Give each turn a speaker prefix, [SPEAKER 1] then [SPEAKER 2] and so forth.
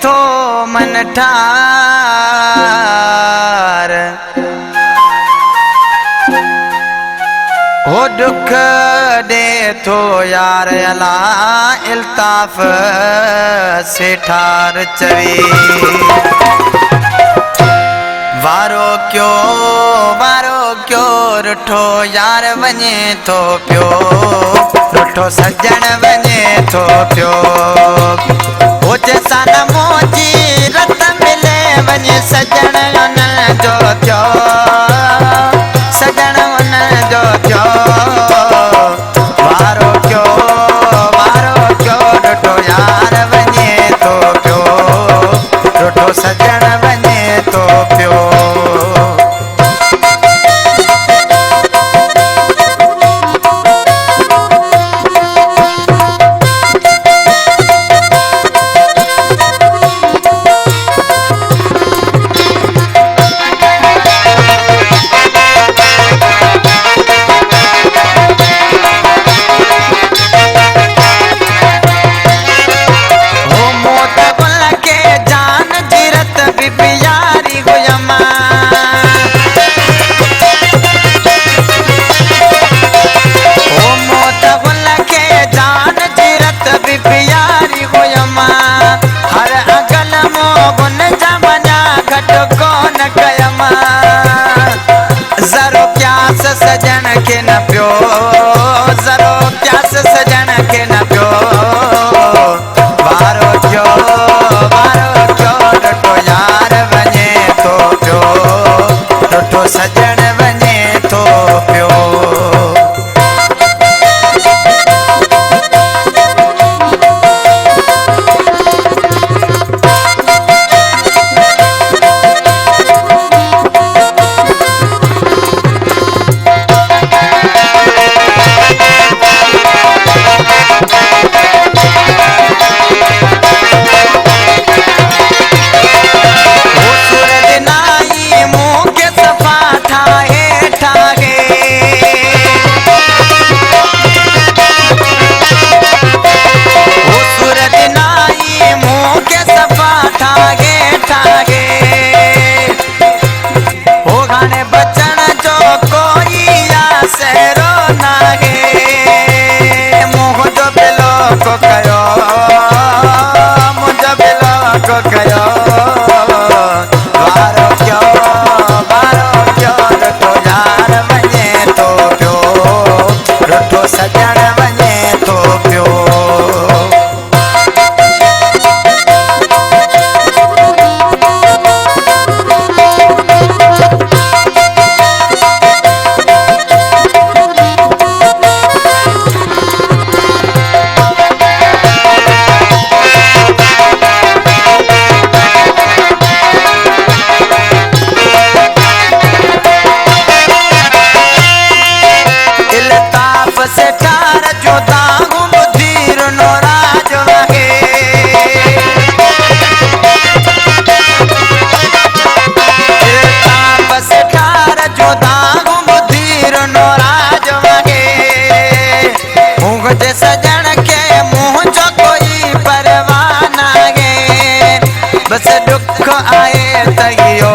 [SPEAKER 1] थो मन ठार हो दुख दे थो यार अला इल्ताफ से ठार चवे वारो क्यों रुठो यार वने थो पियो रुठो सजण वने थो पियो हो जैसा न मोजी रत मिले वने सजण उन जो थियो सजण उन जो थियो वारो क्यों रुठो यार वने थो पियो रुठो सजण वने थो पियो सजन के न पियो जरो प्यास सजन के न पियो वारो क्यों रुठो यार वने थो पियो रुठो सजन वने थो पियो सजन के मुँह जो कोई परवाना गे बस दुख आए तैयो